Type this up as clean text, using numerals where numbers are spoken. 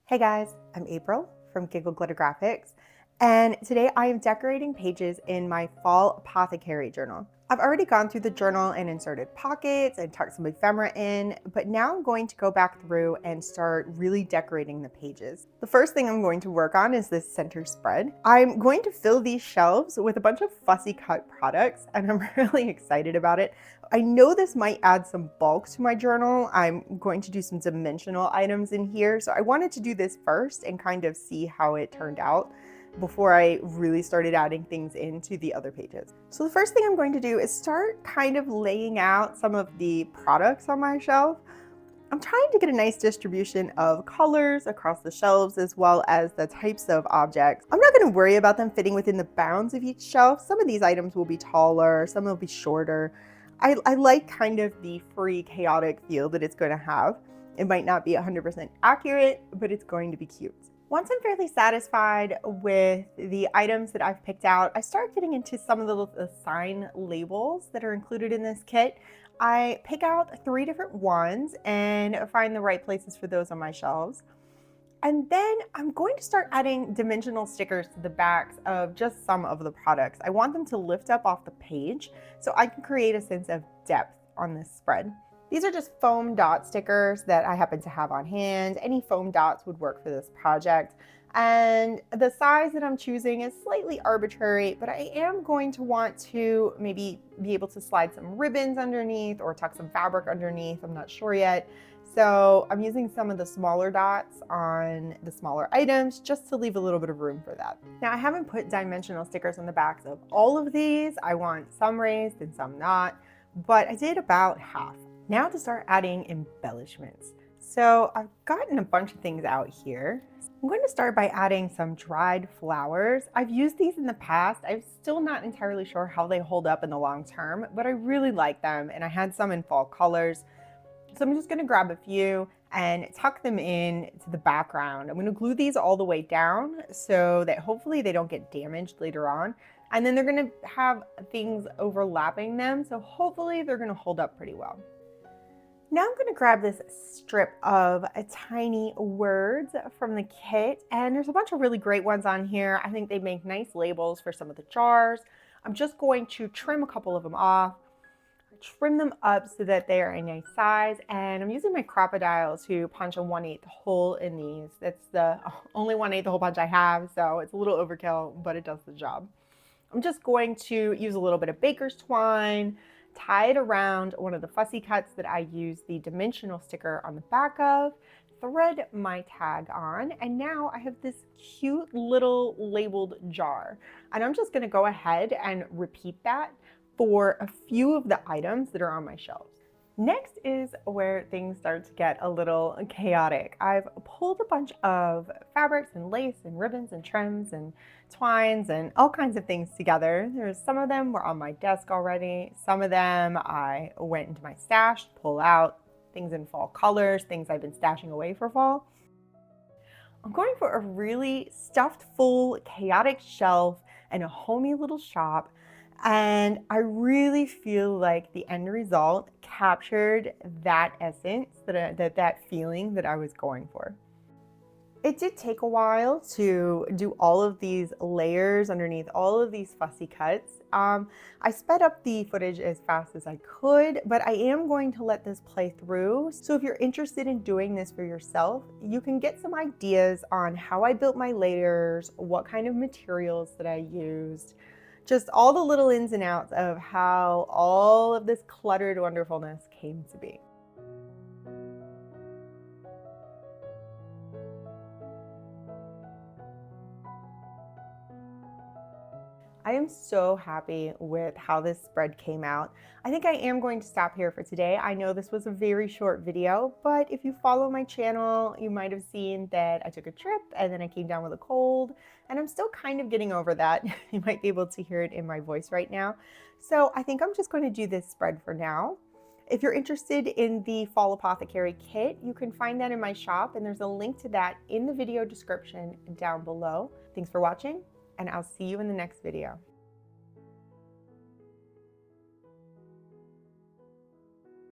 Hey guys, I'm April from Giggle Glitter Graphics, and today I am decorating pages in my fall apothecary journal. I've already gone through the journal and inserted pockets and tucked some ephemera in, but now I'm going to go back through and start really decorating the pages. The first thing I'm going to work on is this center spread. I'm going to fill these shelves with a bunch of fussy cut products, and I'm really excited about it. I know this might add some bulk to my journal. I'm going to do some dimensional items in here, so I wanted to do this first and kind of see how it turned out before I really started adding things into the other pages. So the first thing I'm going to do is start kind of laying out some of the products on my shelf. I'm trying to get a nice distribution of colors across the shelves as well as the types of objects. I'm not going to worry about them fitting within the bounds of each shelf. Some of these items will be taller, some will be shorter. I like kind of the free, chaotic feel that it's going to have. It might not be 100% accurate, but it's going to be cute. Once I'm fairly satisfied with the items that I've picked out, I start getting into some of the sign labels that are included in this kit. I pick out 3 different ones and find the right places for those on my shelves. And then I'm going to start adding dimensional stickers to the backs of just some of the products. I want them to lift up off the page so I can create a sense of depth on this spread. These are just foam dot stickers that I happen to have on hand. Any foam dots would work for this project. And the size that I'm choosing is slightly arbitrary, but I am going to want to maybe be able to slide some ribbons underneath or tuck some fabric underneath. I'm not sure yet. So I'm using some of the smaller dots on the smaller items just to leave a little bit of room for that. Now I haven't put dimensional stickers on the backs of all of these. I want some raised and some not, but I did about half. Now to start adding embellishments. So I've gotten a bunch of things out here. I'm going to start by adding some dried flowers. I've used these in the past. I'm still not entirely sure how they hold up in the long term, but I really like them and I had some in fall colors. So I'm just going to grab a few and tuck them in to the background. I'm going to glue these all the way down so that hopefully they don't get damaged later on. And then they're going to have things overlapping them. So hopefully they're going to hold up pretty well. Now I'm going to grab this strip of tiny words from the kit, and there's a bunch of really great ones on here. I think they make nice labels for some of the jars. I'm just going to trim a couple of them off, trim them up so that they are a nice size, and I'm using my Crocodile to punch a 1/8 hole in these. That's the only 1/8 hole punch I have, so it's a little overkill, but it does the job. I'm just going to use a little bit of baker's twine, tie it around one of the fussy cuts that I use the dimensional sticker on the back of, thread my tag on, and now I have this cute little labeled jar. And I'm just gonna go ahead and repeat that for a few of the items that are on my shelves. Next is where things start to get a little chaotic. I've pulled a bunch of fabrics and lace and ribbons and trims and twines and all kinds of things together. There's some of them were on my desk already. Some of them I went into my stash to pull out, things in fall colors, things I've been stashing away for fall. I'm going for a really stuffed full, chaotic shelf and a homey little shop. And I really feel like the end result captured that essence, that feeling that I was going for. It did take a while to do all of these layers underneath all of these fussy cuts. I sped up the footage as fast as I could, but I am going to let this play through. So if you're interested in doing this for yourself, you can get some ideas on how I built my layers, what kind of materials that I used, just all the little ins and outs of how all of this cluttered wonderfulness came to be. I am so happy with how this spread came out. I think I am going to stop here for today. I know this was a very short video, but if you follow my channel, you might have seen that I took a trip and then I came down with a cold, and I'm still kind of getting over that. You might be able to hear it in my voice right now. So I think I'm just going to do this spread for now. If you're interested in the Fall Apothecary kit, you can find that in my shop, and there's a link to that in the video description down below. Thanks for watching, and I'll see you in the next video.